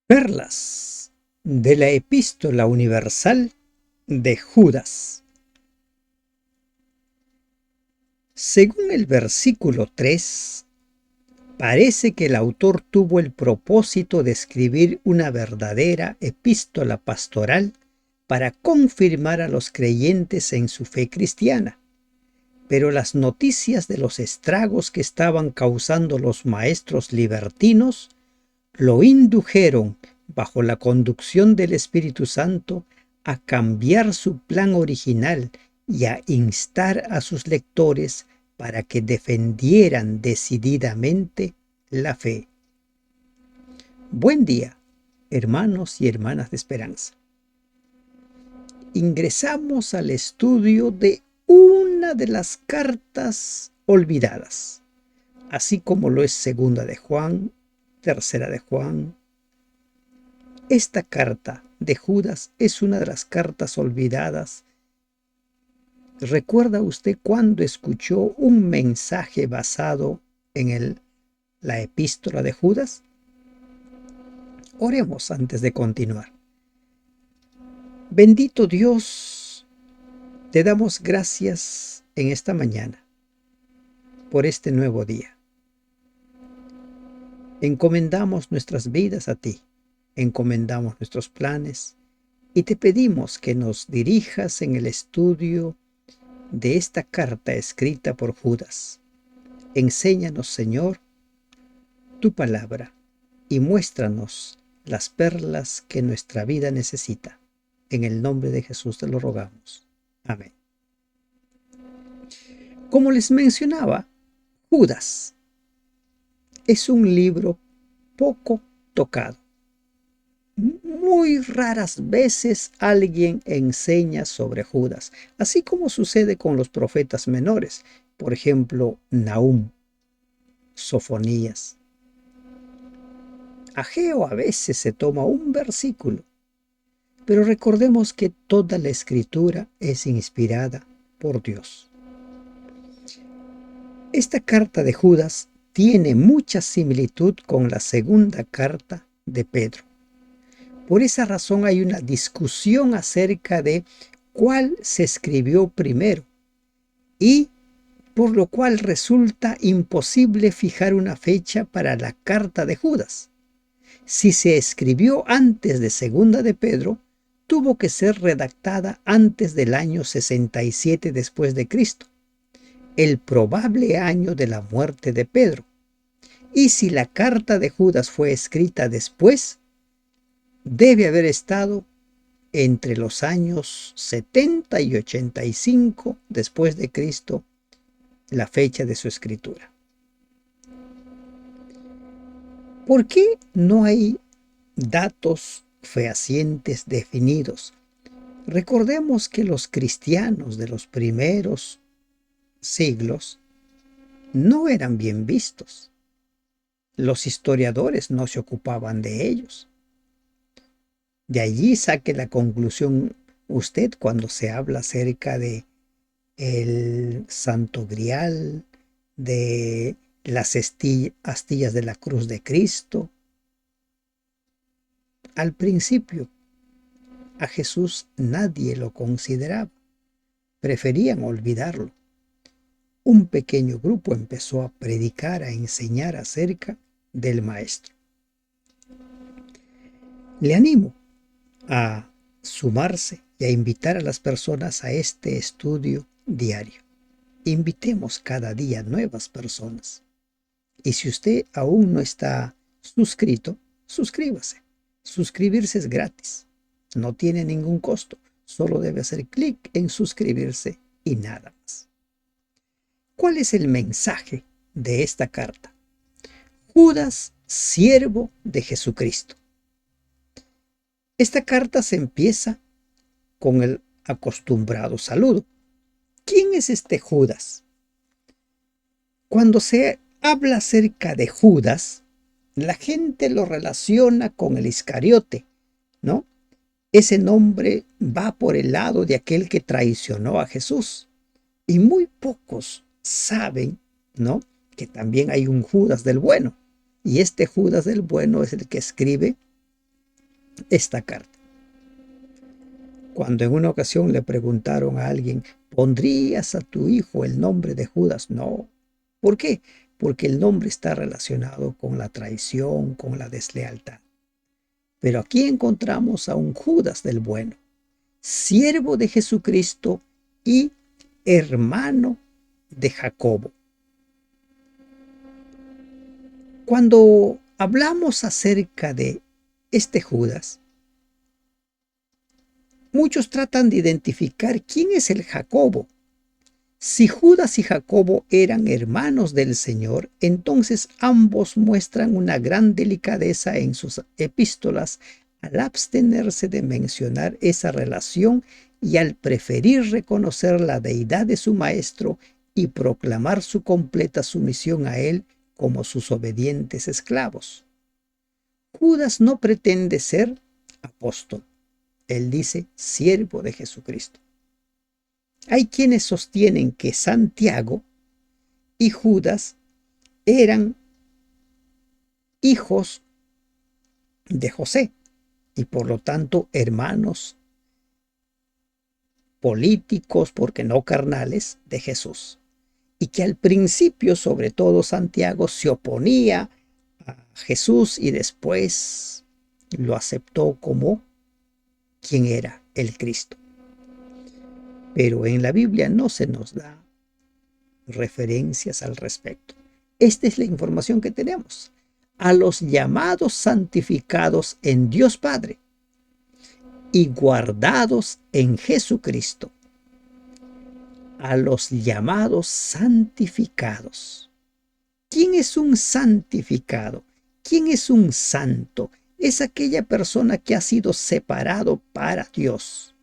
Perlas de la Epístola Universal de Judas. Según el versículo 3, parece que el autor tuvo el propósito de escribir una verdadera epístola pastoral para confirmar a los creyentes en su fe cristiana. Pero las noticias de los estragos que estaban causando los maestros libertinos lo indujeron, bajo la conducción del Espíritu Santo, a cambiar su plan original y a instar a sus lectores para que defendieran decididamente la fe. Buen día, hermanos y hermanas de esperanza. Ingresamos al estudio de una de las cartas olvidadas, así como lo es segunda de Juan, tercera de Juan. Esta carta de Judas es una de las cartas olvidadas. ¿Recuerda usted cuando escuchó un mensaje basado en la epístola de Judas? Oremos antes de continuar. Bendito Dios, te damos gracias en esta mañana por este nuevo día. Encomendamos nuestras vidas a ti, encomendamos nuestros planes y te pedimos que nos dirijas en el estudio de esta carta escrita por Judas. Enséñanos, Señor, tu palabra y muéstranos las perlas que nuestra vida necesita. En el nombre de Jesús te lo rogamos. Amén. Como les mencionaba, Judas es un libro poco tocado. Muy raras veces alguien enseña sobre Judas, así como sucede con los profetas menores, por ejemplo, Nahum, Sofonías. Ageo a veces se toma un versículo, pero recordemos que toda la escritura es inspirada por Dios. Esta carta de Judas tiene mucha similitud con la segunda carta de Pedro. Por esa razón hay una discusión acerca de cuál se escribió primero y por lo cual resulta imposible fijar una fecha para la carta de Judas. Si se escribió antes de segunda de Pedro, tuvo que ser redactada antes del año 67 después de Cristo, el probable año de la muerte de Pedro. Y si la carta de Judas fue escrita después, debe haber estado entre los años 70 y 85 después de Cristo, la fecha de su escritura. ¿Por qué no hay datos fehacientes definidos? Recordemos que los cristianos de los primeros siglos no eran bien vistos. Los historiadores no se ocupaban de ellos. De allí saque la conclusión usted cuando se habla acerca de el Santo Grial, de las astillas de la cruz de Cristo. Al principio, a Jesús nadie lo consideraba. Preferían olvidarlo. Un pequeño grupo empezó a predicar, a enseñar acerca del Maestro. Le animo a sumarse y a invitar a las personas a este estudio diario. Invitemos cada día nuevas personas. Y si usted aún no está suscrito, suscríbase. Suscribirse es gratis. No tiene ningún costo. Solo debe hacer clic en suscribirse y nada más. ¿Cuál es el mensaje de esta carta? Judas, siervo de Jesucristo. Esta carta se empieza con el acostumbrado saludo. ¿Quién es este Judas? Cuando se habla acerca de Judas, la gente lo relaciona con el Iscariote, ¿no? Ese nombre va por el lado de aquel que traicionó a Jesús. Y muy pocos saben, ¿no?, que también hay un Judas del bueno. Y este Judas del bueno es el que escribe esta carta. Cuando en una ocasión le preguntaron a alguien, ¿pondrías a tu hijo el nombre de Judas? No. ¿Por qué? Porque el nombre está relacionado con la traición, con la deslealtad. Pero aquí encontramos a un Judas del bueno, siervo de Jesucristo y hermano de Jacobo. Cuando hablamos acerca de este Judas, muchos tratan de identificar quién es el Jacobo. Si Judas y Jacobo eran hermanos del Señor, entonces ambos muestran una gran delicadeza en sus epístolas al abstenerse de mencionar esa relación y al preferir reconocer la deidad de su maestro y proclamar su completa sumisión a él como sus obedientes esclavos. Judas no pretende ser apóstol. Él dice siervo de Jesucristo. Hay quienes sostienen que Santiago y Judas eran hijos de José y por lo tanto hermanos políticos, porque no carnales, de Jesús. Y que al principio, sobre todo Santiago, se oponía a Jesús y después lo aceptó como quien era el Cristo. Pero en la Biblia no se nos da referencias al respecto. Esta es la información que tenemos. A los llamados santificados en Dios Padre y guardados en Jesucristo. A los llamados santificados. ¿Quién es un santificado? ¿Quién es un santo? Es aquella persona que ha sido separado para Dios.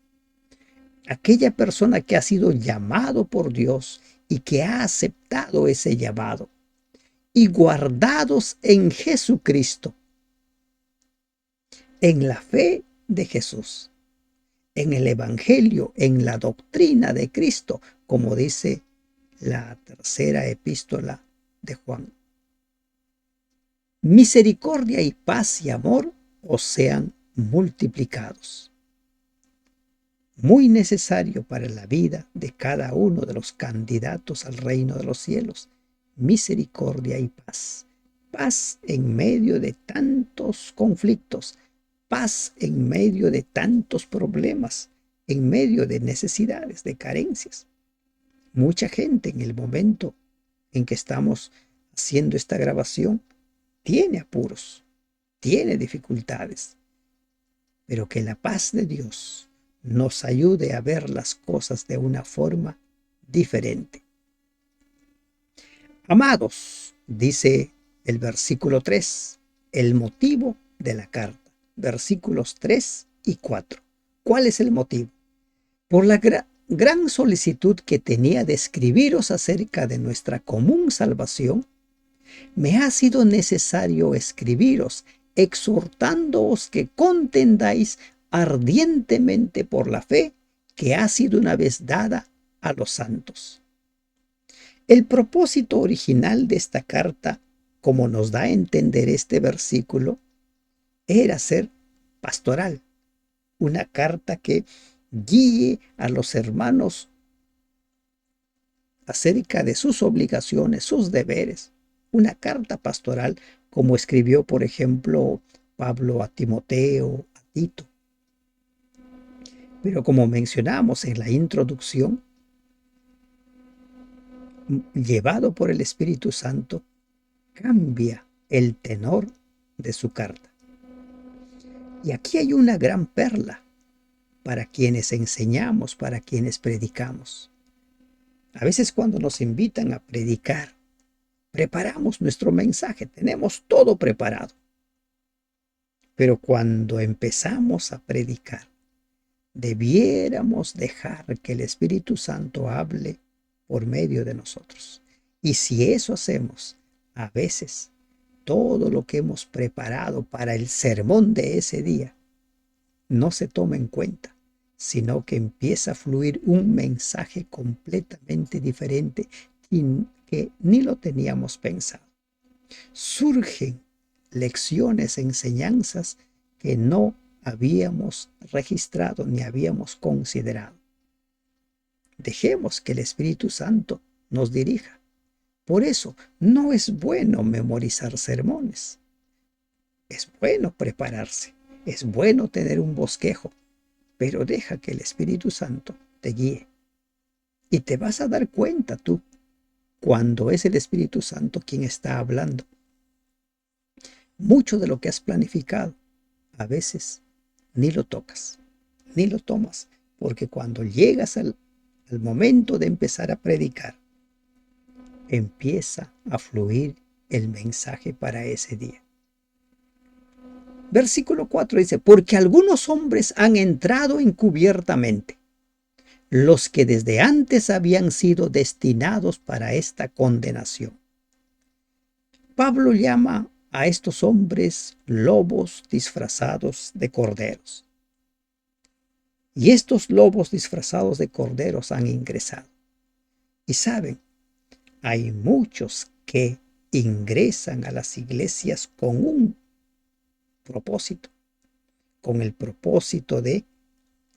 Aquella persona que ha sido llamado por Dios y que ha aceptado ese llamado. Y guardados en Jesucristo, en la fe de Jesús, en el Evangelio, en la doctrina de Cristo, como dice la tercera epístola de Juan. Misericordia y paz y amor os sean multiplicados. Muy necesario para la vida de cada uno de los candidatos al reino de los cielos. Misericordia y paz. Paz en medio de tantos conflictos, paz en medio de tantos problemas, en medio de necesidades, de carencias. Mucha gente en el momento en que estamos haciendo esta grabación tiene apuros, tiene dificultades, pero que la paz de Dios nos ayude a ver las cosas de una forma diferente. Amados, dice el versículo 3, el motivo de la carta. Versículos 3 y 4. ¿Cuál es el motivo? Por la gran solicitud que tenía de escribiros acerca de nuestra común salvación, me ha sido necesario escribiros, exhortándoos que contendáis ardientemente por la fe que ha sido una vez dada a los santos. El propósito original de esta carta, como nos da a entender este versículo, era ser pastoral, una carta que guíe a los hermanos acerca de sus obligaciones, sus deberes, una carta pastoral como escribió, por ejemplo, Pablo a Timoteo, a Tito. Pero como mencionamos en la introducción, llevado por el Espíritu Santo, cambia el tenor de su carta. Y aquí hay una gran perla para quienes enseñamos, para quienes predicamos. A veces cuando nos invitan a predicar, preparamos nuestro mensaje, tenemos todo preparado. Pero cuando empezamos a predicar, debiéramos dejar que el Espíritu Santo hable por medio de nosotros. Y si eso hacemos, a veces todo lo que hemos preparado para el sermón de ese día no se toma en cuenta, sino que empieza a fluir un mensaje completamente diferente que ni lo teníamos pensado. Surgen lecciones, enseñanzas que no habíamos registrado ni habíamos considerado. Dejemos que el Espíritu Santo nos dirija. Por eso no es bueno memorizar sermones. Es bueno prepararse, es bueno tener un bosquejo, pero deja que el Espíritu Santo te guíe. Y te vas a dar cuenta tú cuando es el Espíritu Santo quien está hablando. Mucho de lo que has planificado, a veces ni lo tocas, ni lo tomas, porque cuando llegas al momento de empezar a predicar, empieza a fluir el mensaje para ese día. Versículo 4 dice, porque algunos hombres han entrado encubiertamente, los que desde antes habían sido destinados para esta condenación. Pablo llama a estos hombres lobos disfrazados de corderos. Y estos lobos disfrazados de corderos han ingresado. Y saben, hay muchos que ingresan a las iglesias con un propósito, con el propósito de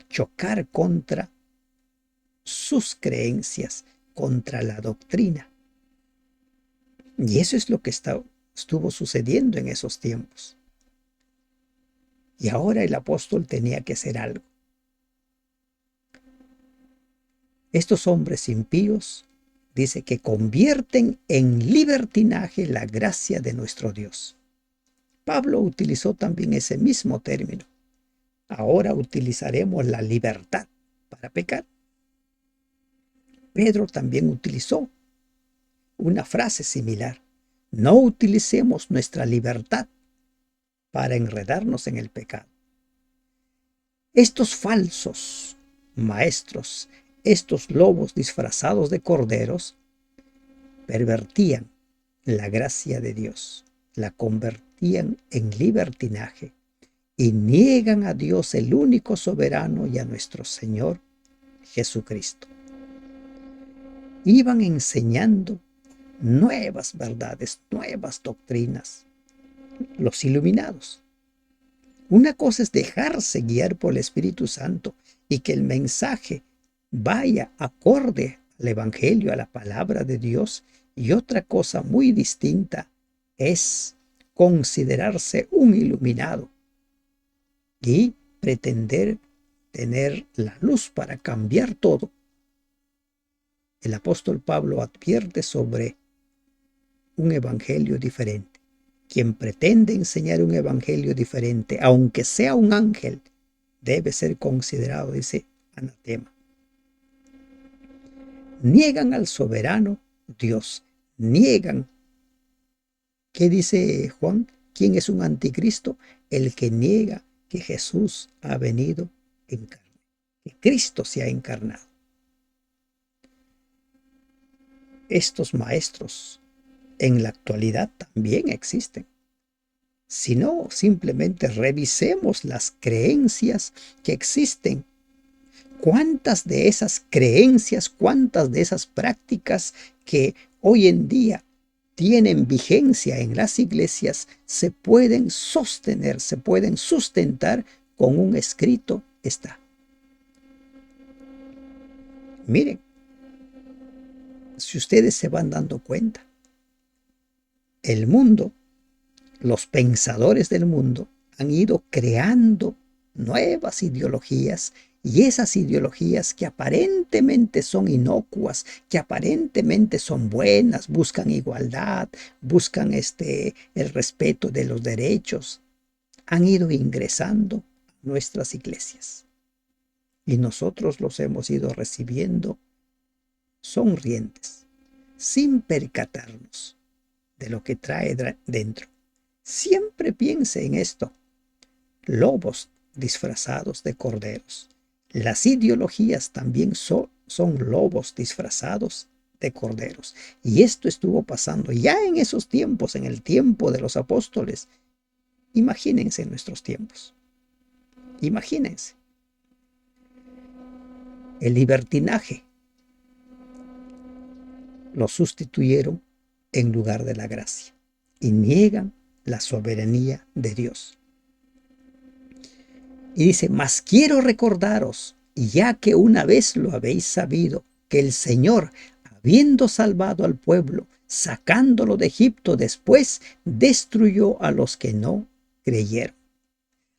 chocar contra sus creencias, contra la doctrina. Y eso es lo que estuvo sucediendo en esos tiempos. Y ahora el apóstol tenía que hacer algo. Estos hombres impíos, dice que convierten en libertinaje la gracia de nuestro Dios. Pablo utilizó también ese mismo término. Ahora utilizaremos la libertad para pecar. Pedro también utilizó una frase similar. No utilicemos nuestra libertad para enredarnos en el pecado. Estos falsos maestros, estos lobos disfrazados de corderos, pervertían la gracia de Dios, la convertían en libertinaje y niegan a Dios el único soberano y a nuestro Señor Jesucristo. Iban enseñando nuevas verdades, nuevas doctrinas, los iluminados. Una cosa es dejarse guiar por el Espíritu Santo y que el mensaje vaya acorde al Evangelio, a la palabra de Dios, y otra cosa muy distinta es considerarse un iluminado y pretender tener la luz para cambiar todo. El apóstol Pablo advierte sobre un evangelio diferente. Quien pretende enseñar un evangelio diferente, aunque sea un ángel, debe ser considerado, dice, anatema. Niegan al soberano Dios. Niegan. ¿Qué dice Juan? ¿Quién es un anticristo? El que niega que Jesús ha venido en carne, que Cristo se ha encarnado. Estos maestros en la actualidad también existen. Si no, simplemente revisemos las creencias que existen. ¿Cuántas de esas creencias, cuántas de esas prácticas que hoy en día tienen vigencia en las iglesias se pueden sostener, se pueden sustentar con un escrito? Está. Miren, si ustedes se van dando cuenta, el mundo, los pensadores del mundo han ido creando nuevas ideologías, y esas ideologías que aparentemente son inocuas, que aparentemente son buenas, buscan igualdad, buscan el respeto de los derechos, han ido ingresando a nuestras iglesias. Y nosotros los hemos ido recibiendo sonrientes, sin percatarnos de lo que trae dentro. Siempre piense en esto. Lobos disfrazados de corderos. Las ideologías también son lobos disfrazados de corderos. Y esto estuvo pasando ya en esos tiempos, en el tiempo de los apóstoles. Imagínense en nuestros tiempos. Imagínense. El libertinaje lo sustituyeron en lugar de la gracia y niegan la soberanía de Dios. Y dice, mas quiero recordaros, ya que una vez lo habéis sabido, que el Señor, habiendo salvado al pueblo, sacándolo de Egipto, después destruyó a los que no creyeron.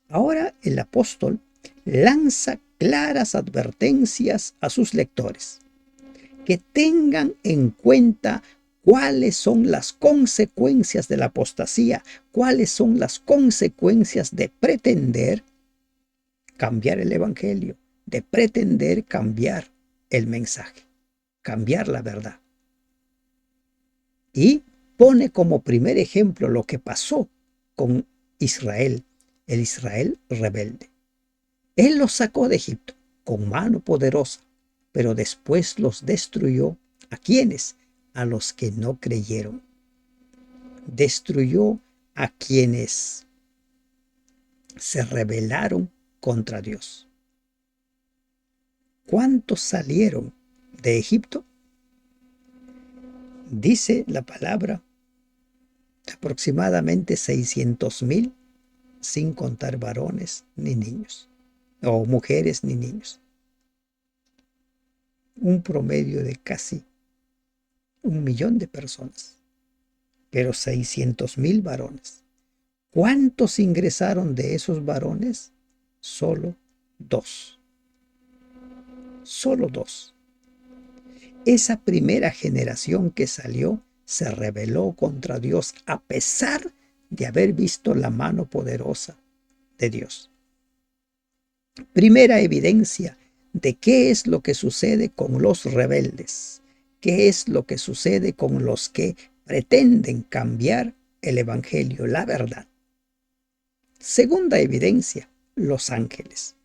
Ahora el apóstol lanza claras advertencias a sus lectores, que tengan en cuenta cuáles son las consecuencias de la apostasía, cuáles son las consecuencias de pretender cambiar el evangelio, de pretender cambiar el mensaje, cambiar la verdad. Y pone como primer ejemplo lo que pasó con Israel, el Israel rebelde. Él los sacó de Egipto con mano poderosa, pero después los destruyó. ¿A quiénes? A los que no creyeron. Destruyó a quienes se rebelaron contra Dios. ¿Cuántos salieron de Egipto? Dice la palabra, aproximadamente 600,000, sin contar varones ni niños, o mujeres ni niños. Un promedio de casi 1,000,000 de personas, pero 600,000 varones. ¿Cuántos ingresaron de esos varones? Solo 2. Solo 2. Esa primera generación que salió se rebeló contra Dios a pesar de haber visto la mano poderosa de Dios. Primera evidencia de qué es lo que sucede con los rebeldes, qué es lo que sucede con los que pretenden cambiar el evangelio, la verdad. Segunda evidencia, los ángeles.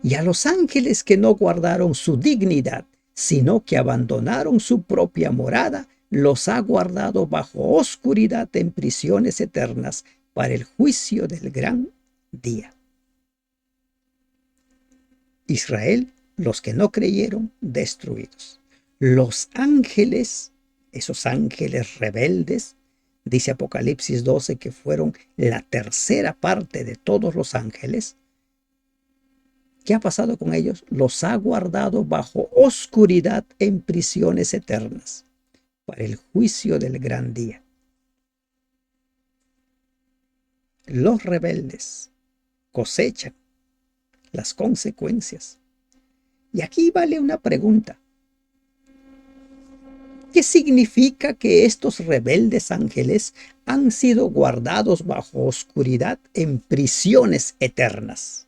Y a los ángeles que no guardaron su dignidad, sino que abandonaron su propia morada, los ha guardado bajo oscuridad en prisiones eternas para el juicio del gran día. Israel, los que no creyeron, destruidos. Los ángeles, esos ángeles rebeldes, dice Apocalipsis 12 que fueron la tercera parte de todos los ángeles. ¿Qué ha pasado con ellos? Los ha guardado bajo oscuridad en prisiones eternas para el juicio del gran día. Los rebeldes cosechan las consecuencias. Y aquí vale una pregunta. ¿Qué significa que estos rebeldes ángeles han sido guardados bajo oscuridad en prisiones eternas?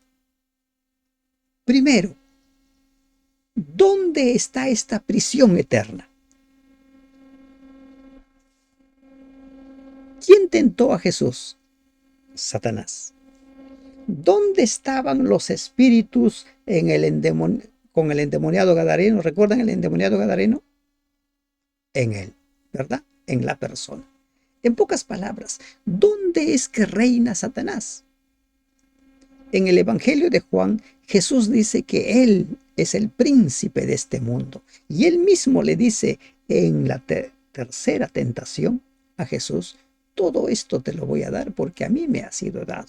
Primero, ¿dónde está esta prisión eterna? ¿Quién tentó a Jesús? Satanás. ¿Dónde estaban los espíritus con el endemoniado gadareno? ¿Recuerdan el endemoniado gadareno? En él, ¿verdad? En la persona. En pocas palabras, ¿dónde es que reina Satanás? En el Evangelio de Juan, Jesús dice que Él es el príncipe de este mundo. Y Él mismo le dice en la tercera tentación a Jesús, todo esto te lo voy a dar porque a mí me ha sido dado.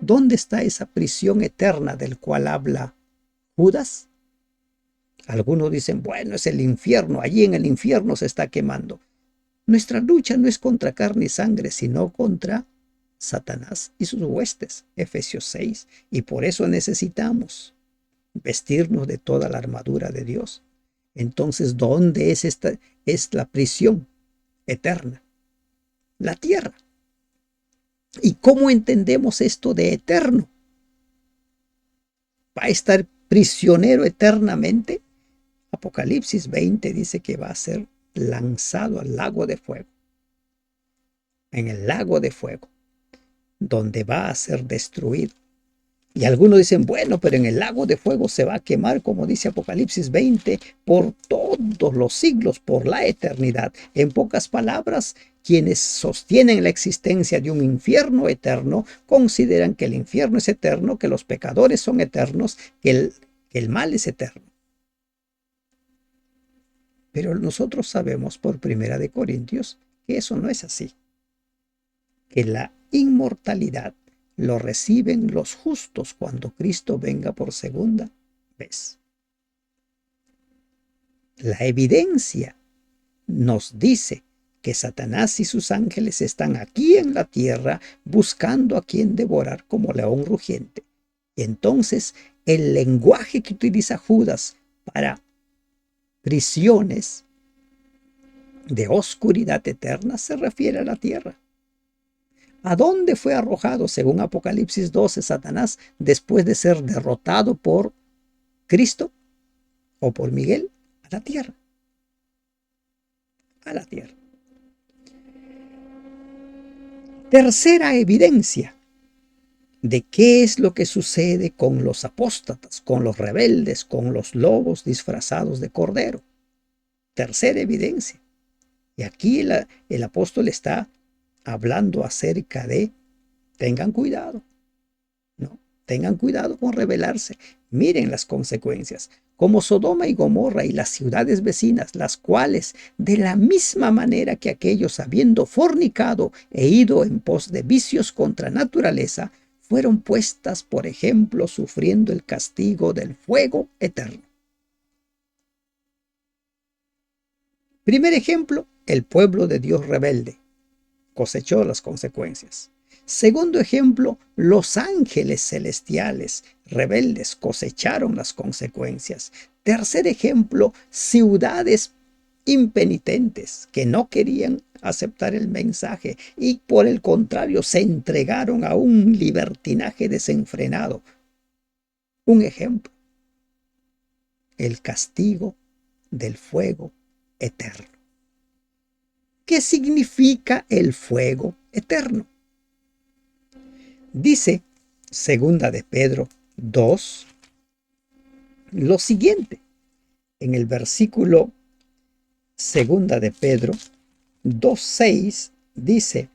¿Dónde está esa prisión eterna del cual habla Judas? Algunos dicen, bueno, es el infierno, allí en el infierno se está quemando. Nuestra lucha no es contra carne y sangre, sino contra Satanás y sus huestes, Efesios 6. Y por eso necesitamos vestirnos de toda la armadura de Dios. Entonces, ¿dónde es esta? Es la prisión eterna, la tierra. ¿Y cómo entendemos esto de eterno? ¿Va a estar prisionero eternamente? Apocalipsis 20 dice que va a ser lanzado al lago de fuego. En el lago de fuego, donde va a ser destruido. Y algunos dicen, bueno, pero en el lago de fuego se va a quemar, como dice Apocalipsis 20, por todos los siglos, por la eternidad. En pocas palabras, quienes sostienen la existencia de un infierno eterno, consideran que el infierno es eterno, que los pecadores son eternos, que el mal es eterno. Pero nosotros sabemos por Primera de Corintios que eso no es así. Que inmortalidad lo reciben los justos cuando Cristo venga por segunda vez. La evidencia nos dice que Satanás y sus ángeles están aquí en la tierra buscando a quien devorar como león rugiente. Y entonces el lenguaje que utiliza Judas para prisiones de oscuridad eterna se refiere a la tierra. ¿A dónde fue arrojado, según Apocalipsis 12, Satanás después de ser derrotado por Cristo o por Miguel? A la tierra. A la tierra. Tercera evidencia de qué es lo que sucede con los apóstatas, con los rebeldes, con los lobos disfrazados de cordero. Tercera evidencia. Y aquí el apóstol está hablando acerca de tengan cuidado, ¿no? Tengan cuidado con rebelarse. Miren las consecuencias. Como Sodoma y Gomorra y las ciudades vecinas, las cuales, de la misma manera que aquellos, habiendo fornicado e ido en pos de vicios contra naturaleza, fueron puestas, por ejemplo, sufriendo el castigo del fuego eterno. Primer ejemplo, el pueblo de Dios rebelde cosechó las consecuencias. Segundo ejemplo, los ángeles celestiales rebeldes cosecharon las consecuencias. Tercer ejemplo, ciudades impenitentes que no querían aceptar el mensaje y por el contrario se entregaron a un libertinaje desenfrenado. Un ejemplo, el castigo del fuego eterno. ¿Qué significa el fuego eterno? Dice segunda de Pedro 2 lo siguiente. En el versículo segunda de Pedro 2:6 dice: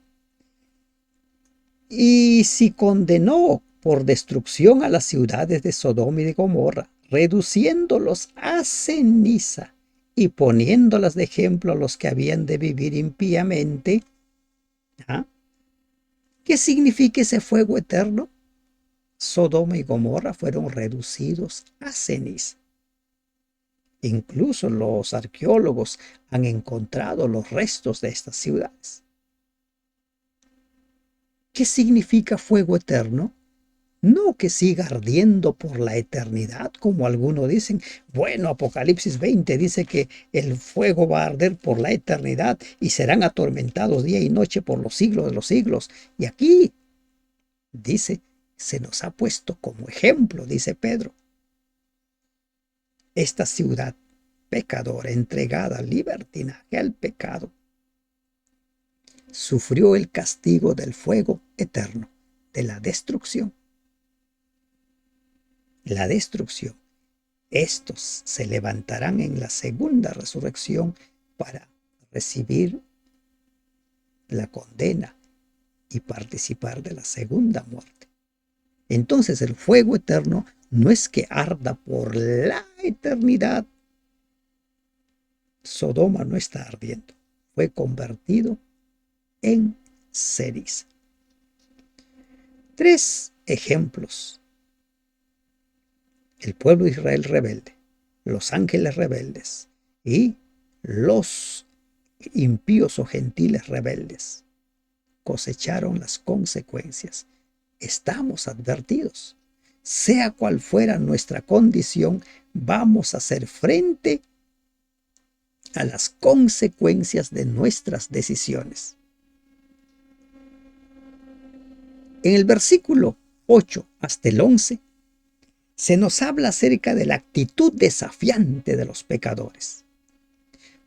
y si condenó por destrucción a las ciudades de Sodoma y de Gomorra, reduciéndolos a ceniza y poniéndolas de ejemplo a los que habían de vivir impíamente. ¿Qué significa ese fuego eterno? Sodoma y Gomorra fueron reducidos a ceniza. Incluso los arqueólogos han encontrado los restos de estas ciudades. ¿Qué significa fuego eterno? No que siga ardiendo por la eternidad, como algunos dicen. Bueno, Apocalipsis 20 dice que el fuego va a arder por la eternidad y serán atormentados día y noche por los siglos de los siglos. Y aquí dice, se nos ha puesto como ejemplo, dice Pedro, esta ciudad pecadora, entregada al libertinaje, al pecado, sufrió el castigo del fuego eterno, de la destrucción. La destrucción. Estos se levantarán en la segunda resurrección para recibir la condena y participar de la segunda muerte. Entonces el fuego eterno no es que arda por la eternidad. Sodoma no está ardiendo, fue convertido en ceniza. 3 ejemplos. El pueblo de Israel rebelde, los ángeles rebeldes y los impíos o gentiles rebeldes cosecharon las consecuencias. Estamos advertidos. Sea cual fuera nuestra condición, vamos a hacer frente a las consecuencias de nuestras decisiones. En el versículo 8 hasta el 11, se nos habla acerca de la actitud desafiante de los pecadores.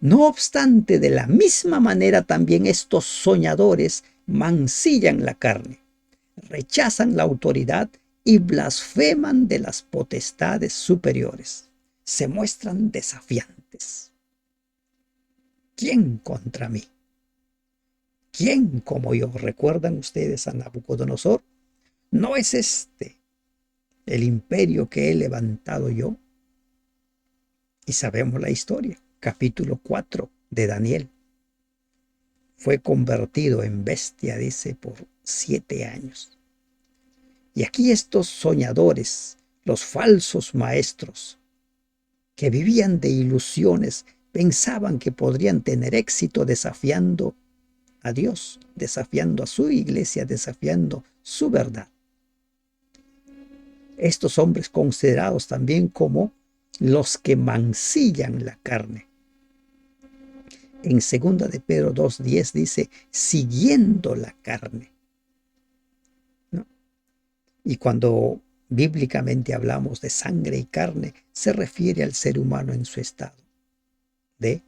No obstante, de la misma manera también estos soñadores mancillan la carne, rechazan la autoridad y blasfeman de las potestades superiores. Se muestran desafiantes. ¿Quién contra mí? ¿Quién como yo? ¿Recuerdan ustedes a Nabucodonosor? ¿No es este el imperio que he levantado yo? Y sabemos la historia. Capítulo 4 de Daniel. Fue convertido en bestia, dice, por 7 años. Y aquí estos soñadores, los falsos maestros, que vivían de ilusiones, pensaban que podrían tener éxito desafiando a Dios, desafiando a su iglesia, desafiando su verdad. Estos hombres considerados también como los que mancillan la carne. En 2 de Pedro 2:10 dice, siguiendo la carne, ¿no? Y cuando bíblicamente hablamos de sangre y carne, se refiere al ser humano en su estado de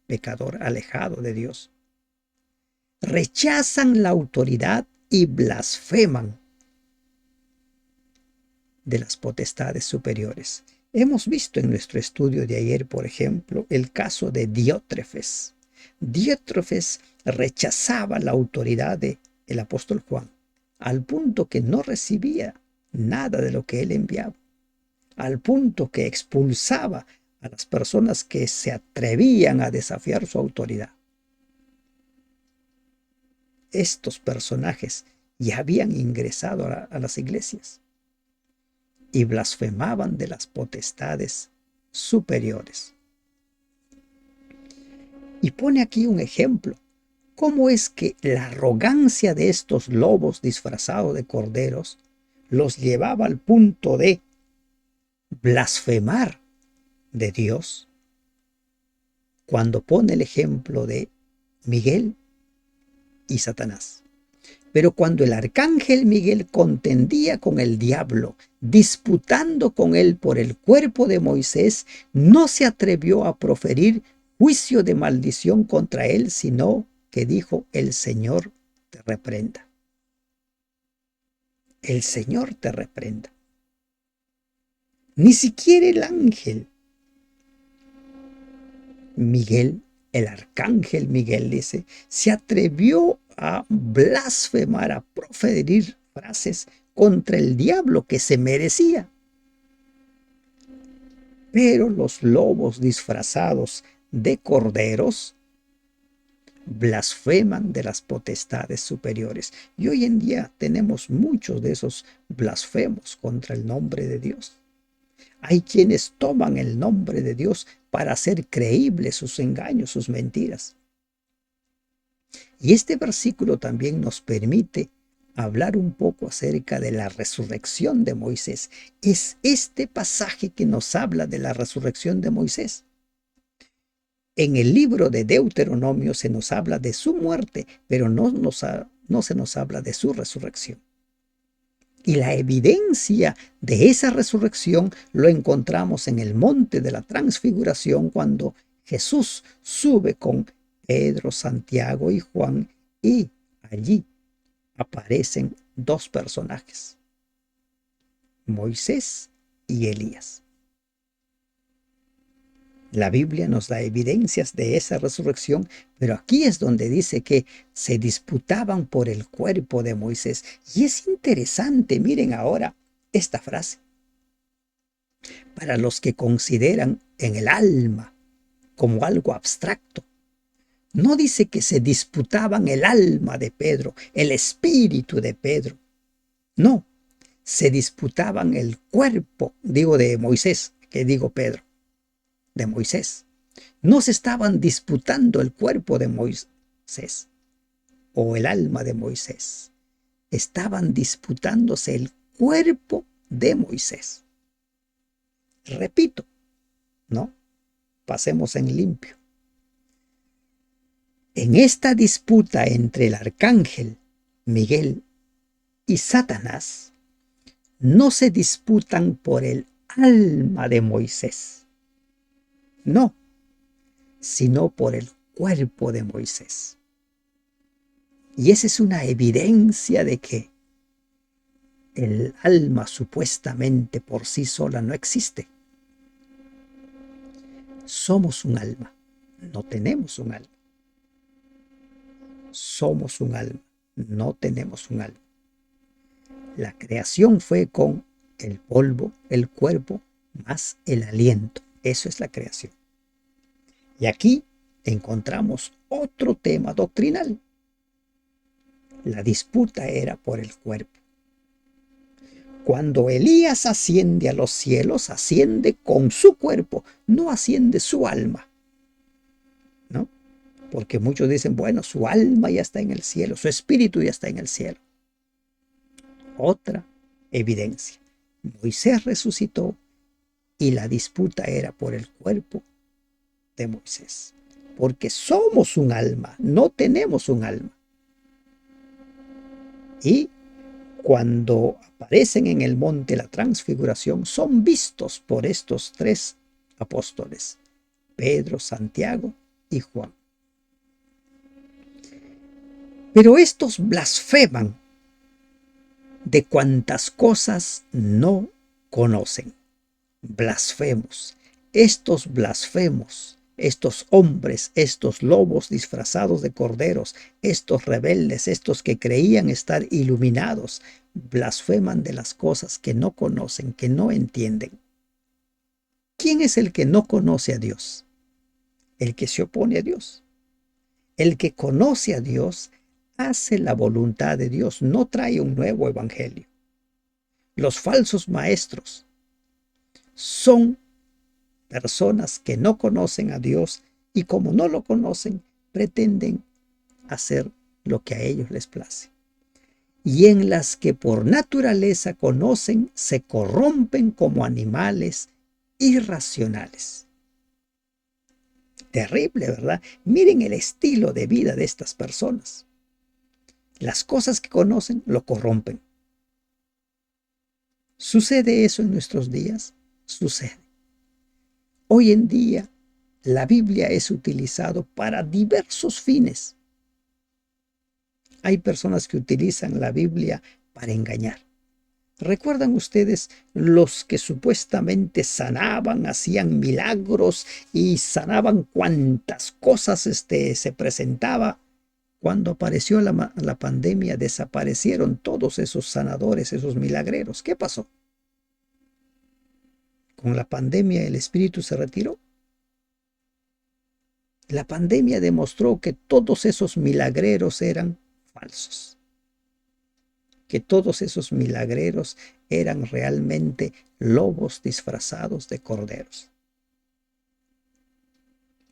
pecador, alejado de Dios. Rechazan la autoridad y blasfeman de las potestades superiores. Hemos visto en nuestro estudio de ayer, por ejemplo, el caso de Diótrefes. Diótrefes rechazaba la autoridad del apóstol Juan, al punto que no recibía nada de lo que él enviaba, al punto que expulsaba a las personas que se atrevían a desafiar su autoridad. Estos personajes ya habían ingresado a las iglesias y blasfemaban de las potestades superiores. Y pone aquí un ejemplo. ¿Cómo es que la arrogancia de estos lobos disfrazados de corderos los llevaba al punto de blasfemar de Dios? Cuando pone el ejemplo de Miguel y Satanás. Pero cuando el arcángel Miguel contendía con el diablo, disputando con él por el cuerpo de Moisés, no se atrevió a proferir juicio de maldición contra él, sino que dijo, el Señor te reprenda. El Señor te reprenda. Ni siquiera el ángel Miguel, el arcángel Miguel, dice, se atrevió a blasfemar, a proferir frases contra el diablo que se merecía. Pero los lobos disfrazados de corderos blasfeman de las potestades superiores. Y hoy en día tenemos muchos de esos blasfemos contra el nombre de Dios. Hay quienes toman el nombre de Dios para hacer creíbles sus engaños, sus mentiras. Y este versículo también nos permite hablar un poco acerca de la resurrección de Moisés. Es este pasaje que nos habla de la resurrección de Moisés. En el libro de Deuteronomio se nos habla de su muerte, pero no se nos habla de su resurrección. Y la evidencia de esa resurrección lo encontramos en el monte de la transfiguración, cuando Jesús sube con Pedro, Santiago y Juan, y allí aparecen dos personajes, Moisés y Elías. La Biblia nos da evidencias de esa resurrección, pero aquí es donde dice que se disputaban por el cuerpo de Moisés. Y es interesante, miren ahora esta frase. Para los que consideran en el alma como algo abstracto, no dice que se disputaban el alma de Pedro, el espíritu de Pedro. No, se disputaban el cuerpo, de Moisés, Pedro, de Moisés. No se estaban disputando el cuerpo de Moisés o el alma de Moisés. Estaban disputándose el cuerpo de Moisés. Repito, ¿no? Pasemos en limpio. En esta disputa entre el arcángel Miguel y Satanás, no se disputan por el alma de Moisés. No, sino por el cuerpo de Moisés. Y esa es una evidencia de que el alma supuestamente por sí sola no existe. Somos un alma, no tenemos un alma. Somos un alma, no tenemos un alma. La creación fue con el polvo, el cuerpo, más el aliento. Eso es la creación. Y aquí encontramos otro tema doctrinal. La disputa era por el cuerpo. Cuando Elías asciende a los cielos, asciende con su cuerpo, no asciende su alma, ¿no? Porque muchos dicen, bueno, su alma ya está en el cielo, su espíritu ya está en el cielo. Otra evidencia. Moisés resucitó y la disputa era por el cuerpo de Moisés. Porque somos un alma, no tenemos un alma. Y cuando aparecen en el monte la transfiguración, son vistos por estos tres apóstoles, Pedro, Santiago y Juan. Pero estos blasfeman de cuantas cosas no conocen. Blasfemos. Estos blasfemos, estos hombres, estos lobos disfrazados de corderos, estos rebeldes, estos que creían estar iluminados, blasfeman de las cosas que no conocen, que no entienden. ¿Quién es el que no conoce a Dios? El que se opone a Dios. El que conoce a Dios hace la voluntad de Dios, no trae un nuevo evangelio. Los falsos maestros son personas que no conocen a Dios y como no lo conocen, pretenden hacer lo que a ellos les place. Y en las que por naturaleza conocen, se corrompen como animales irracionales. Terrible, ¿verdad? Miren el estilo de vida de estas personas. Las cosas que conocen lo corrompen. ¿Sucede eso en nuestros días? Sucede. Hoy en día, la Biblia es utilizada para diversos fines. Hay personas que utilizan la Biblia para engañar. ¿Recuerdan ustedes los que supuestamente sanaban, hacían milagros y sanaban cuantas cosas se presentaba? Cuando apareció la pandemia, desaparecieron todos esos sanadores, esos milagreros. ¿Qué pasó? Con la pandemia el espíritu se retiró. La pandemia demostró que todos esos milagreros eran falsos, que todos esos milagreros eran realmente lobos disfrazados de corderos.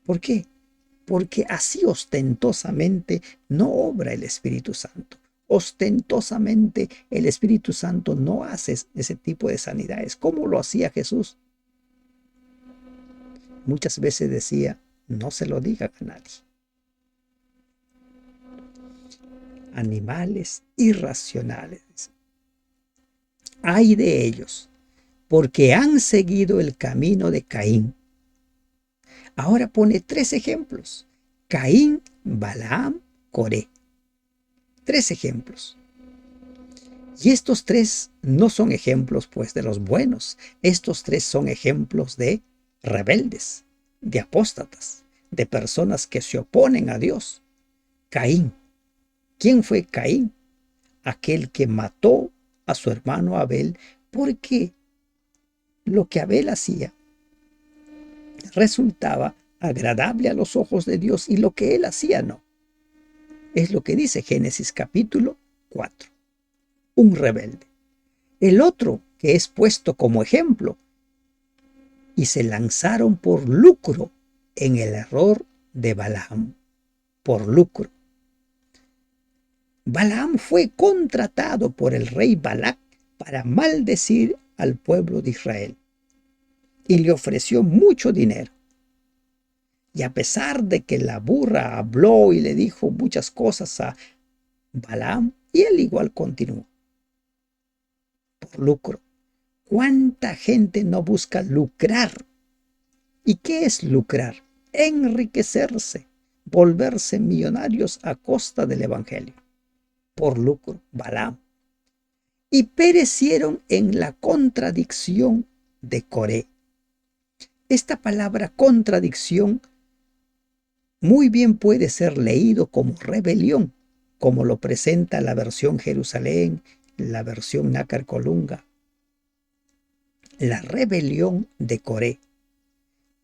¿Por qué? Porque así ostentosamente no obra el Espíritu Santo. Ostentosamente el Espíritu Santo no hace ese tipo de sanidades. ¿Cómo lo hacía Jesús? Muchas veces decía, no se lo digan a nadie. Animales irracionales. Ay de ellos, porque han seguido el camino de Caín. Ahora pone tres ejemplos. Caín, Balaam, Coré. Tres ejemplos. Y estos tres no son ejemplos pues de los buenos. Estos tres son ejemplos de rebeldes, de apóstatas, de personas que se oponen a Dios. Caín. ¿Quién fue Caín? Aquel que mató a su hermano Abel porque lo que Abel hacía resultaba agradable a los ojos de Dios y lo que él hacía no. Es lo que dice Génesis capítulo 4. Un rebelde. El otro que es puesto como ejemplo y se lanzaron por lucro en el error de Balaam. Por lucro. Balaam fue contratado por el rey Balac para maldecir al pueblo de Israel y le ofreció mucho dinero. Y a pesar de que la burra habló y le dijo muchas cosas a Balaam, y él igual continuó. Por lucro. ¿Cuánta gente no busca lucrar? ¿Y qué es lucrar? Enriquecerse, volverse millonarios a costa del evangelio. Por lucro, Balaam. Y perecieron en la contradicción de Coré. Esta palabra contradicción muy bien puede ser leído como rebelión, como lo presenta la versión Jerusalén, la versión Nácar Colunga. La rebelión de Coré.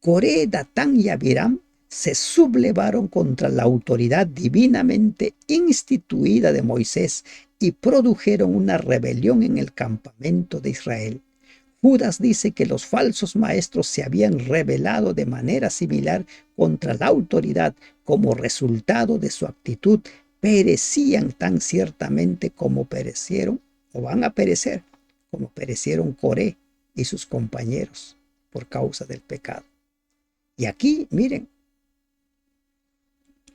Coré, Datán y Abiram se sublevaron contra la autoridad divinamente instituida de Moisés y produjeron una rebelión en el campamento de Israel. Judas dice que los falsos maestros se habían rebelado de manera similar contra la autoridad. Como resultado de su actitud, perecían tan ciertamente como perecieron, o van a perecer, como perecieron Coré y sus compañeros por causa del pecado. Y aquí, miren,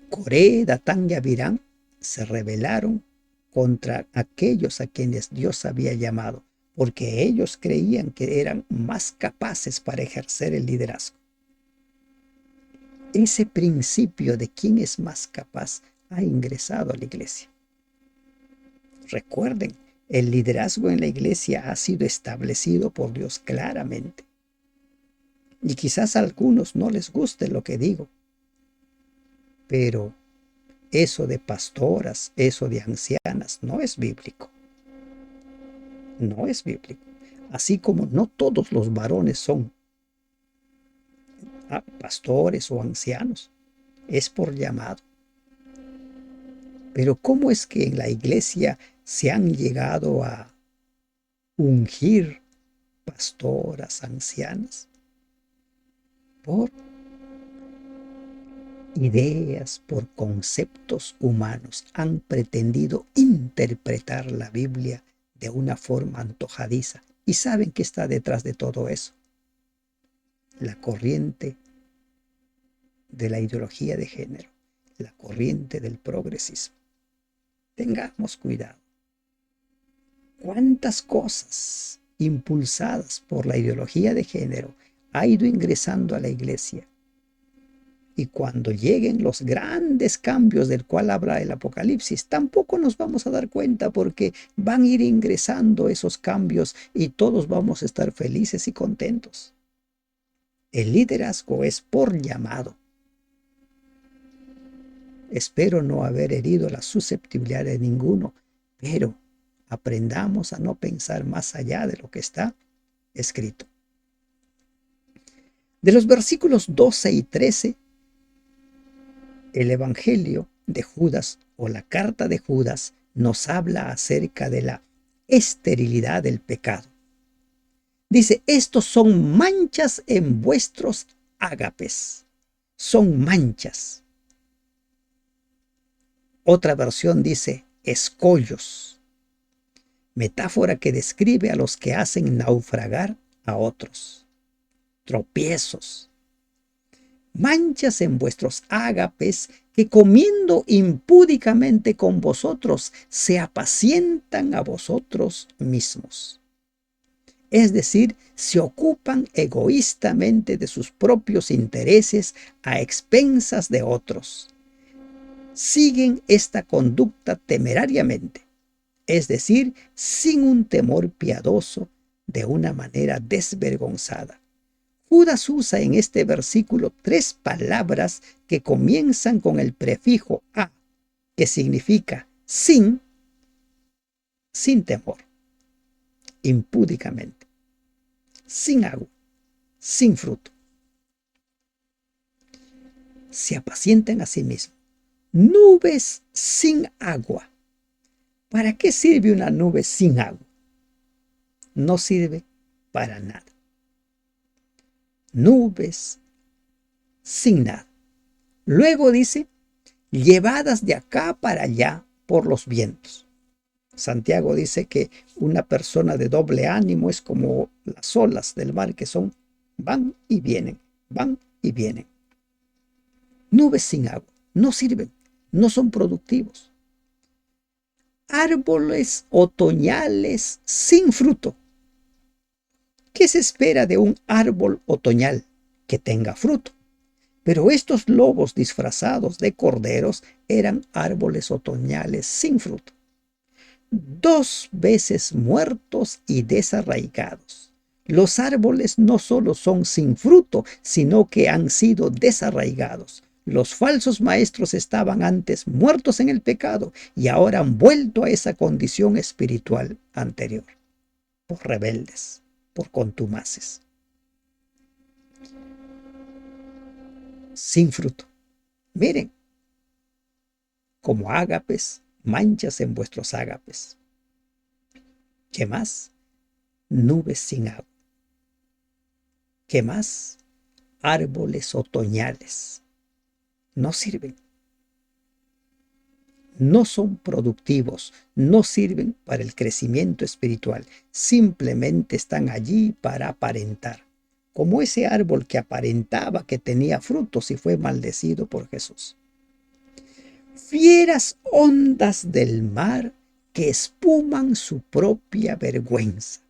Coré, Datán y Abirán se rebelaron contra aquellos a quienes Dios había llamado, porque ellos creían que eran más capaces para ejercer el liderazgo. Ese principio de quién es más capaz ha ingresado a la iglesia. Recuerden, el liderazgo en la iglesia ha sido establecido por Dios claramente. Y quizás a algunos no les guste lo que digo, pero eso de pastoras, eso de ancianas, no es bíblico. No es bíblico. Así como no todos los varones son pastores o ancianos, es por llamado. Pero ¿cómo es que en la iglesia se han llegado a ungir pastoras, ancianas? Por ideas, por conceptos humanos, han pretendido interpretar la Biblia de una forma antojadiza. ¿Y saben qué está detrás de todo eso? La corriente de la ideología de género, la corriente del progresismo. Tengamos cuidado. ¿Cuántas cosas impulsadas por la ideología de género ha ido ingresando a la iglesia? Y cuando lleguen los grandes cambios del cual habla el Apocalipsis, tampoco nos vamos a dar cuenta, porque van a ir ingresando esos cambios y todos vamos a estar felices y contentos. El liderazgo es por llamado. Espero no haber herido la susceptibilidad de ninguno, pero aprendamos a no pensar más allá de lo que está escrito. De los versículos 12 y 13, el Evangelio de Judas o la carta de Judas nos habla acerca de la esterilidad del pecado. Dice, estos son manchas en vuestros ágapes. Son manchas. Otra versión dice, escollos. Metáfora que describe a los que hacen naufragar a otros. Tropiezos. Manchas en vuestros ágapes, que comiendo impúdicamente con vosotros se apacientan a vosotros mismos. Es decir, se ocupan egoístamente de sus propios intereses a expensas de otros. Siguen esta conducta temerariamente, es decir, sin un temor piadoso, de una manera desvergonzada. Judas usa en este versículo 3 palabras que comienzan con el prefijo a, que significa sin temor, impúdicamente, sin agua, sin fruto. Se apacientan a sí mismos. Nubes sin agua. ¿Para qué sirve una nube sin agua? No sirve para nada. Nubes sin nada. Luego dice, llevadas de acá para allá por los vientos. Santiago dice que una persona de doble ánimo es como las olas del mar, que van y vienen, van y vienen. Nubes sin agua, no sirven, no son productivos. Árboles otoñales sin fruto. ¿Qué se espera de un árbol otoñal? Que tenga fruto. Pero estos lobos disfrazados de corderos eran árboles otoñales sin fruto. 2 veces muertos y desarraigados. Los árboles no solo son sin fruto, sino que han sido desarraigados. Los falsos maestros estaban antes muertos en el pecado y ahora han vuelto a esa condición espiritual anterior, por rebeldes, por contumaces. sin fruto. Miren, como ágapes, manchas en vuestros ágapes. ¿Qué más? Nubes sin agua. ¿Qué más? Árboles otoñales. No sirven. No son productivos, no sirven para el crecimiento espiritual, simplemente están allí para aparentar, como ese árbol que aparentaba que tenía frutos y fue maldecido por Jesús. Fieras ondas del mar que espuman su propia vergüenza.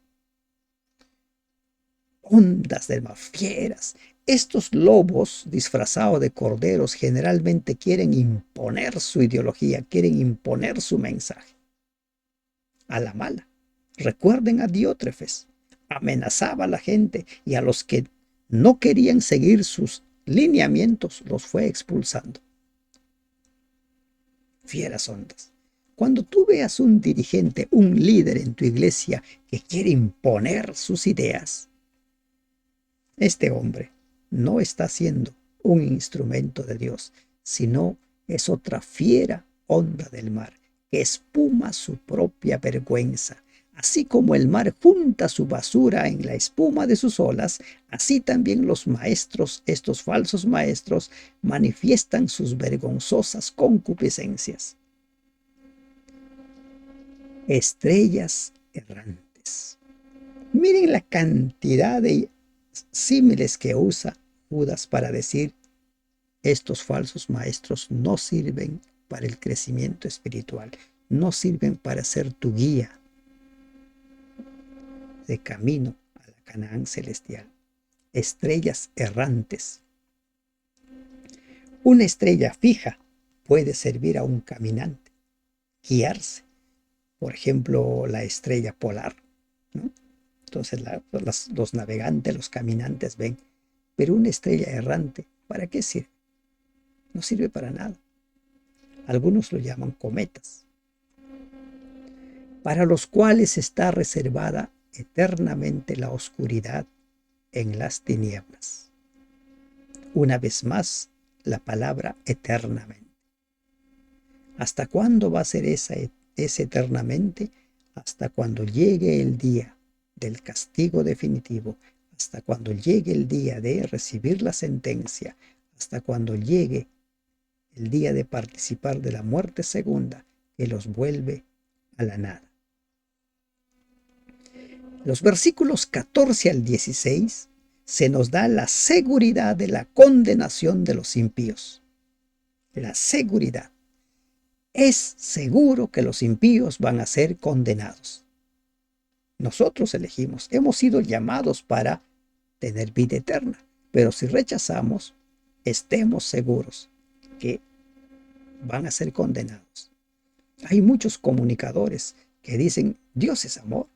Ondas del mar, fieras. Estos lobos disfrazados de corderos generalmente quieren imponer su ideología, quieren imponer su mensaje. A la mala. Recuerden a Diótrefes. Amenazaba a la gente y a los que no querían seguir sus lineamientos los fue expulsando. Fieras ondas. Cuando tú veas un dirigente, un líder en tu iglesia que quiere imponer sus ideas, este hombre no está siendo un instrumento de Dios, sino es otra fiera onda del mar que espuma su propia vergüenza. Así como el mar junta su basura en la espuma de sus olas, así también los maestros, estos falsos maestros, manifiestan sus vergonzosas concupiscencias. Estrellas errantes. Miren la cantidad de símiles que usa Judas para decir estos falsos maestros no sirven para el crecimiento espiritual, no sirven para ser tu guía de camino a la Canaán celestial. Estrellas errantes. Una estrella fija puede servir a un caminante, guiarse. Por ejemplo, la estrella polar, ¿no? Entonces los navegantes, los caminantes ven. Pero una estrella errante, ¿para qué sirve? No sirve para nada. Algunos lo llaman cometas, para los cuales está reservada eternamente la oscuridad en las tinieblas. Una vez más, la palabra eternamente. ¿Hasta cuándo va a ser ese eternamente? Hasta cuando llegue el día del castigo definitivo, hasta cuando llegue el día de recibir la sentencia, hasta cuando llegue el día de participar de la muerte segunda que los vuelve a la nada. Los versículos 14 al 16 se nos da la seguridad de la condenación de los impíos. La seguridad. Es seguro que los impíos van a ser condenados. Nosotros elegimos, hemos sido llamados para tener vida eterna, pero si rechazamos, estemos seguros que van a ser condenados. Hay muchos comunicadores que dicen, Dios es amor,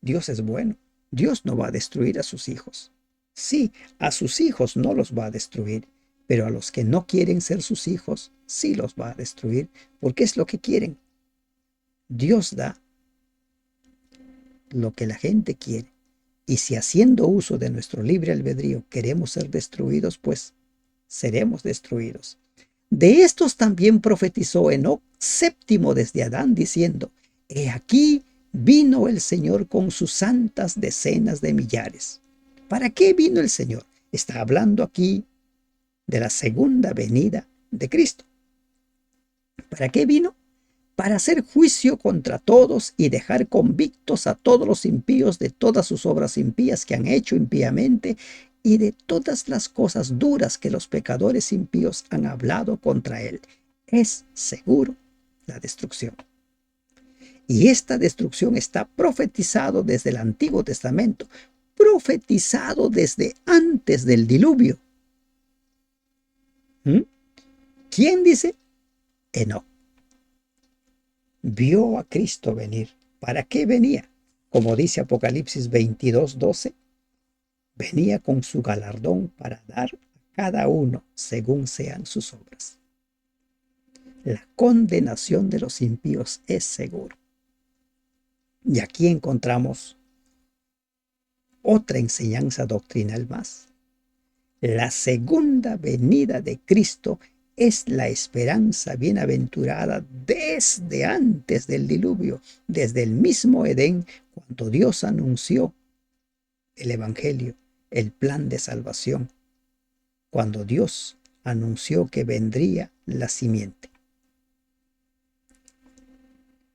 Dios es bueno, Dios no va a destruir a sus hijos. Sí, a sus hijos no los va a destruir, pero a los que no quieren ser sus hijos, sí los va a destruir, porque es lo que quieren. Dios da lo que la gente quiere. Y si haciendo uso de nuestro libre albedrío queremos ser destruidos, pues seremos destruidos. De estos también profetizó Enoc, séptimo desde Adán, diciendo, he aquí vino el Señor con sus santas decenas de millares. ¿Para qué vino el Señor? Está hablando aquí de la segunda venida de Cristo. ¿Para qué vino? Para hacer juicio contra todos y dejar convictos a todos los impíos de todas sus obras impías que han hecho impíamente y de todas las cosas duras que los pecadores impíos han hablado contra él. Es seguro la destrucción. Y esta destrucción está profetizado desde el Antiguo Testamento, profetizado desde antes del diluvio. ¿Quién dice? Enoc. Vio a Cristo venir. ¿Para qué venía? Como dice Apocalipsis 22:12, venía con su galardón para dar a cada uno según sean sus obras. La condenación de los impíos es segura. Y aquí encontramos otra enseñanza doctrinal más. La segunda venida de Cristo es la esperanza bienaventurada desde antes del diluvio, desde el mismo Edén, cuando Dios anunció el Evangelio, el plan de salvación, cuando Dios anunció que vendría la simiente.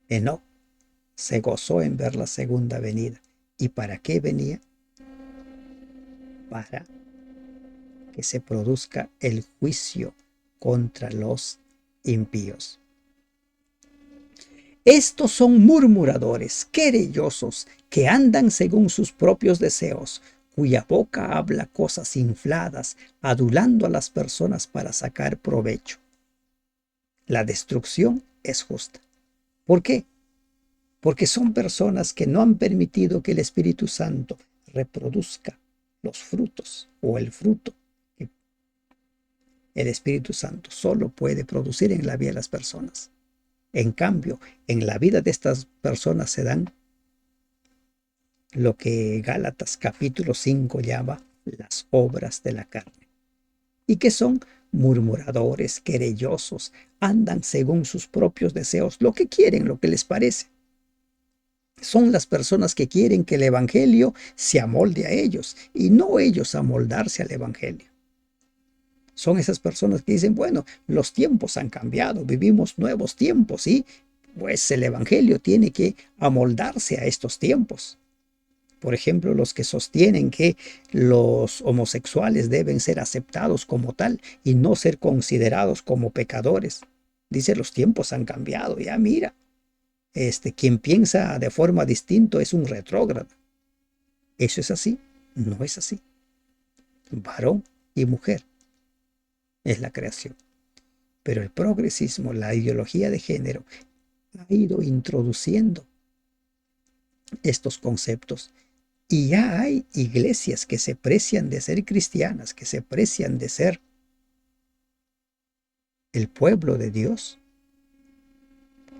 Enoc se gozó en ver la segunda venida. ¿Y para qué venía? Para que se produzca el juicio contra los impíos. Estos son murmuradores, querellosos, que andan según sus propios deseos, cuya boca habla cosas infladas, adulando a las personas para sacar provecho. La destrucción es justa. ¿Por qué? Porque son personas que no han permitido que el Espíritu Santo reproduzca los frutos o el fruto que el Espíritu Santo solo puede producir en la vida de las personas. En cambio, en la vida de estas personas se dan lo que Gálatas capítulo 5 llama las obras de la carne. Y que son murmuradores, querellosos, andan según sus propios deseos, lo que quieren, lo que les parece. Son las personas que quieren que el Evangelio se amolde a ellos y no ellos amoldarse al Evangelio. Son esas personas que dicen, bueno, los tiempos han cambiado, vivimos nuevos tiempos y pues el Evangelio tiene que amoldarse a estos tiempos. Por ejemplo, los que sostienen que los homosexuales deben ser aceptados como tal y no ser considerados como pecadores. Dice, los tiempos han cambiado, ya mira. Quien piensa de forma distinta es un retrógrado. ¿Eso es así? No es así. Varón y mujer es la creación. Pero el progresismo, la ideología de género, ha ido introduciendo estos conceptos. Y ya hay iglesias que se precian de ser cristianas, que se precian de ser el pueblo de Dios,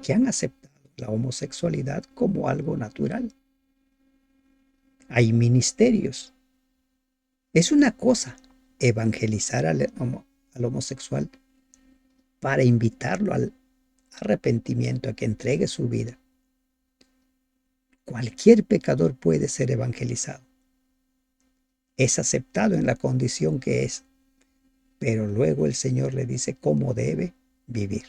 que han aceptado la homosexualidad como algo natural. Hay ministerios. Es una cosa evangelizar al homosexual para invitarlo al arrepentimiento, a que entregue su vida. Cualquier pecador puede ser evangelizado. Es aceptado en la condición que es, pero luego el Señor le dice cómo debe vivir.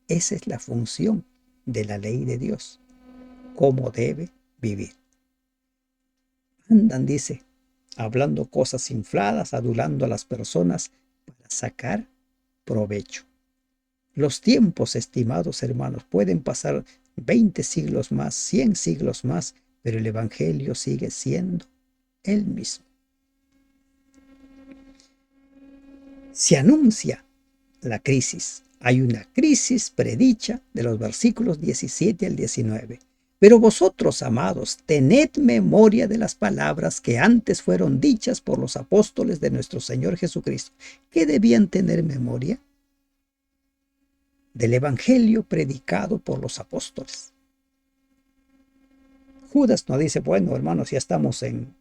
Esa es la función de la ley de Dios, cómo debe vivir. Andan, dice, hablando cosas infladas, adulando a las personas para sacar provecho. Los tiempos, estimados hermanos, pueden pasar 20 siglos más, 100 siglos más, pero el Evangelio sigue siendo el mismo. Se anuncia la crisis. Hay una crisis predicha de los versículos 17 al 19. Pero vosotros, amados, tened memoria de las palabras que antes fueron dichas por los apóstoles de nuestro Señor Jesucristo. ¿Qué debían tener memoria? Del Evangelio predicado por los apóstoles. Judas no dice, bueno, hermanos, ya estamos en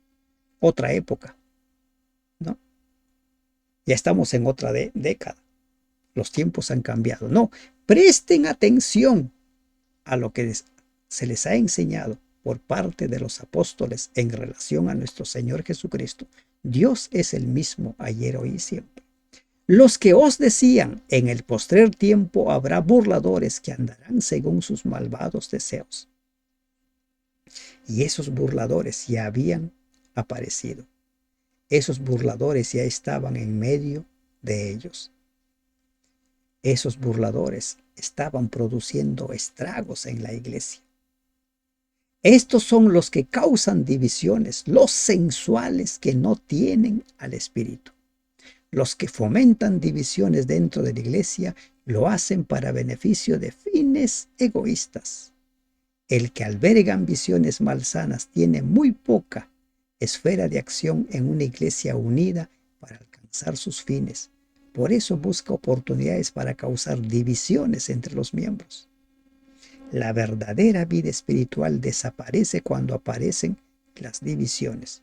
otra época, ¿no? Ya estamos en otra década. Los tiempos han cambiado. No, presten atención a lo que se les ha enseñado por parte de los apóstoles en relación a nuestro Señor Jesucristo. Dios es el mismo ayer, hoy y siempre. Los que os decían, en el postrer tiempo habrá burladores que andarán según sus malvados deseos. Y esos burladores ya habían aparecido. Esos burladores ya estaban en medio de ellos. Esos burladores estaban produciendo estragos en la iglesia. Estos son los que causan divisiones, los sensuales que no tienen al Espíritu. Los que fomentan divisiones dentro de la iglesia lo hacen para beneficio de fines egoístas. El que alberga ambiciones malsanas tiene muy poca esfera de acción en una iglesia unida para alcanzar sus fines. Por eso busca oportunidades para causar divisiones entre los miembros. La verdadera vida espiritual desaparece cuando aparecen las divisiones.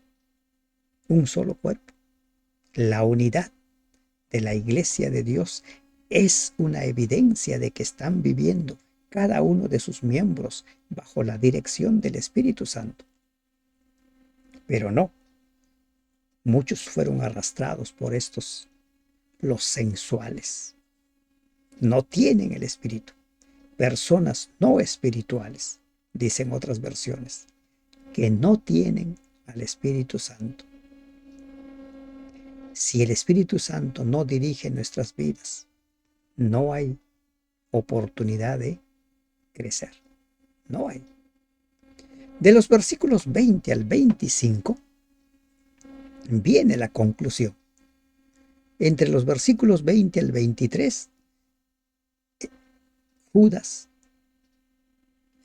Un solo cuerpo. La unidad de la iglesia de Dios es una evidencia de que están viviendo cada uno de sus miembros bajo la dirección del Espíritu Santo. Pero no, muchos fueron arrastrados por estos, los sensuales. No tienen el Espíritu. Personas no espirituales, dicen otras versiones, que no tienen al Espíritu Santo. Si el Espíritu Santo no dirige nuestras vidas, no hay oportunidad de crecer. No hay. De los versículos 20 al 25 viene la conclusión. Entre los versículos 20 al 23, Judas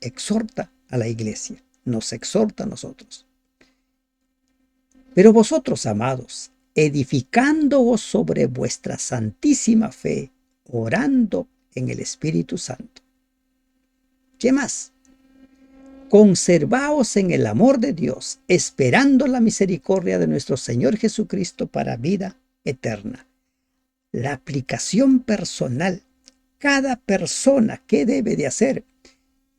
exhorta a la iglesia, nos exhorta a nosotros. Pero vosotros, amados, edificándoos sobre vuestra santísima fe, orando en el Espíritu Santo. ¿Qué más? Conservaos en el amor de Dios, esperando la misericordia de nuestro Señor Jesucristo para vida eterna. La aplicación personal, cada persona, ¿qué debe de hacer?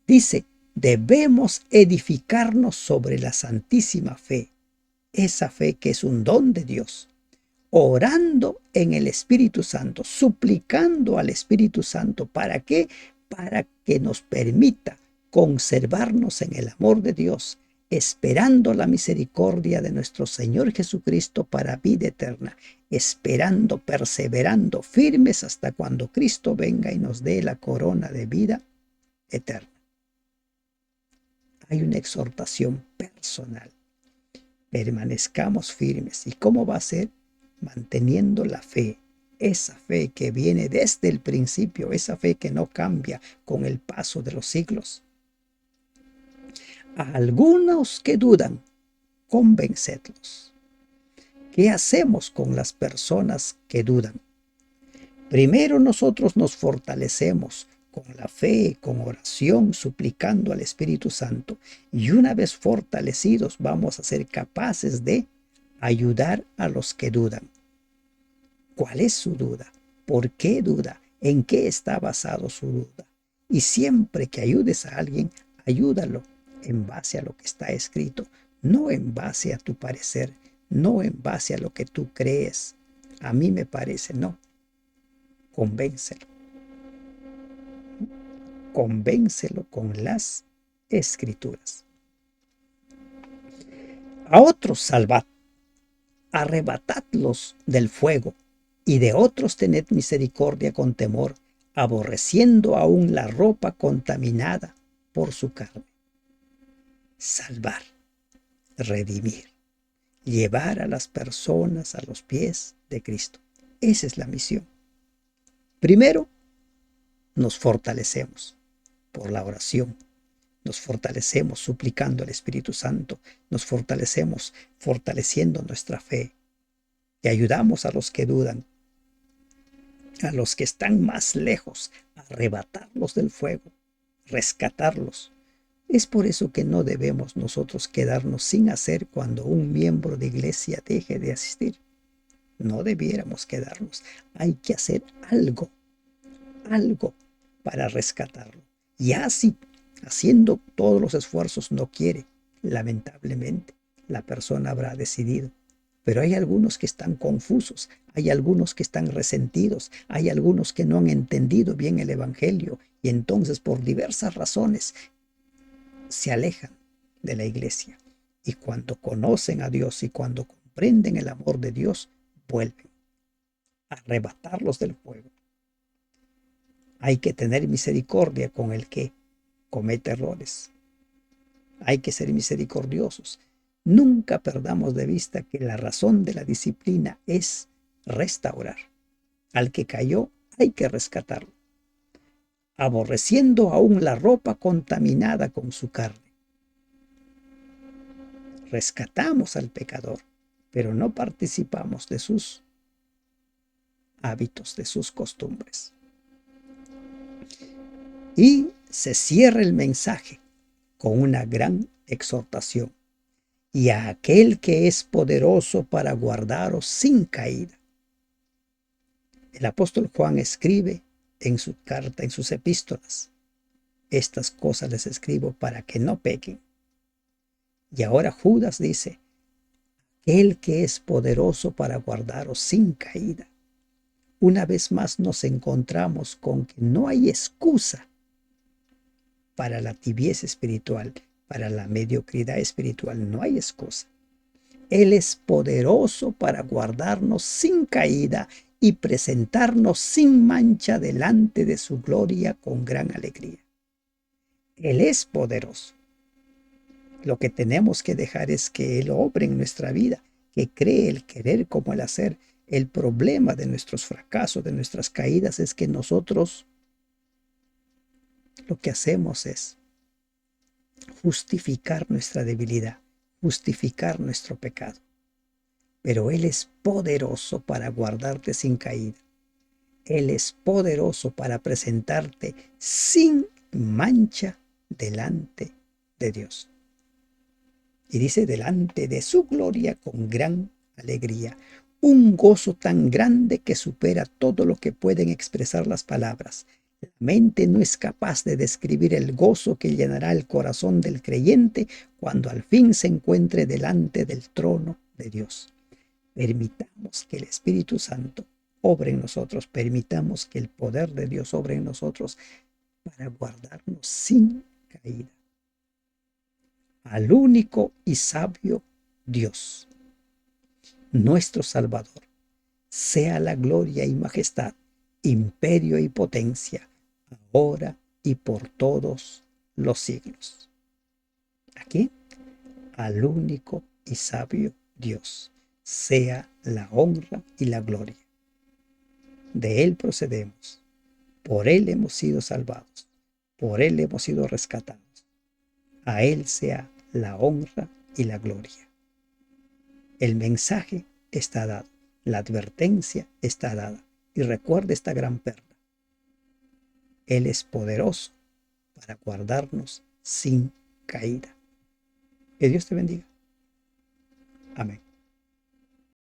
Dice, debemos edificarnos sobre la santísima fe, esa fe que es un don de Dios, orando en el Espíritu Santo, suplicando al Espíritu Santo. ¿Para qué? Para que nos permita conservarnos en el amor de Dios, esperando la misericordia de nuestro Señor Jesucristo para vida eterna, esperando, perseverando, firmes hasta cuando Cristo venga y nos dé la corona de vida eterna. Hay una exhortación personal. Permanezcamos firmes. ¿Y cómo va a ser? Manteniendo la fe, esa fe que viene desde el principio, esa fe que no cambia con el paso de los siglos. A algunos que dudan, convencedlos. ¿Qué hacemos con las personas que dudan? Primero nosotros nos fortalecemos con la fe, con oración, suplicando al Espíritu Santo. Y una vez fortalecidos vamos a ser capaces de ayudar a los que dudan. ¿Cuál es su duda? ¿Por qué duda? ¿En qué está basado su duda? Y siempre que ayudes a alguien, ayúdalo en base a lo que está escrito, no en base a tu parecer, no en base a lo que tú crees. A mí me parece, no. Convéncelo. Convéncelo con las escrituras. A otros salvad, arrebatadlos del fuego, y de otros tened misericordia con temor, aborreciendo aún la ropa contaminada por su carne. Salvar, redimir, llevar a las personas a los pies de Cristo. Esa es la misión. Primero, nos fortalecemos por la oración. Nos fortalecemos suplicando al Espíritu Santo. Nos fortalecemos fortaleciendo nuestra fe. Y ayudamos a los que dudan, a los que están más lejos, a arrebatarlos del fuego, rescatarlos. Es por eso que no debemos nosotros quedarnos sin hacer cuando un miembro de iglesia deje de asistir. No debiéramos quedarnos. Hay que hacer algo para rescatarlo. Y así, haciendo todos los esfuerzos, no quiere. Lamentablemente, la persona habrá decidido. Pero hay algunos que están confusos, hay algunos que están resentidos, hay algunos que no han entendido bien el Evangelio y entonces por diversas razones se alejan de la iglesia. Y cuando conocen a Dios y cuando comprenden el amor de Dios, vuelven a arrebatarlos del fuego. Hay que tener misericordia con el que comete errores. Hay que ser misericordiosos. Nunca perdamos de vista que la razón de la disciplina es restaurar. Al que cayó hay que rescatarlo, aborreciendo aún la ropa contaminada con su carne. Rescatamos al pecador, pero no participamos de sus hábitos, de sus costumbres. Y se cierra el mensaje con una gran exhortación. y a aquel que es poderoso para guardaros sin caída. El apóstol Juan escribe en su carta, en sus epístolas: estas cosas les escribo para que no pequen. Y ahora Judas dice: el que es poderoso para guardaros sin caída. Una vez más nos encontramos con que no hay excusa para la tibieza espiritual, para la mediocridad espiritual. No hay excusa. Él es poderoso para guardarnos sin caída y presentarnos sin mancha delante de su gloria con gran alegría. Él es poderoso. Lo que tenemos que dejar es que Él obre en nuestra vida, que cree el querer como el hacer. El problema de nuestros fracasos, de nuestras caídas, es que nosotros lo que hacemos es justificar nuestra debilidad, justificar nuestro pecado. Pero Él es poderoso para guardarte sin caída. Él es poderoso para presentarte sin mancha delante de Dios. Y dice: delante de su gloria con gran alegría. Un gozo tan grande que supera todo lo que pueden expresar las palabras. La mente no es capaz de describir el gozo que llenará el corazón del creyente cuando al fin se encuentre delante del trono de Dios. Permitamos que el Espíritu Santo obre en nosotros. Permitamos que el poder de Dios obre en nosotros para guardarnos sin caída. Al único y sabio Dios, nuestro Salvador, sea la gloria y majestad, imperio y potencia, ahora y por todos los siglos. Aquí, al único y sabio Dios, sea la honra y la gloria. De Él procedemos, por Él hemos sido salvados, por Él hemos sido rescatados. A Él sea la honra y la gloria. El mensaje está dado, la advertencia está dada. Y recuerda esta gran perla: Él es poderoso para guardarnos sin caída. Que Dios te bendiga. Amén.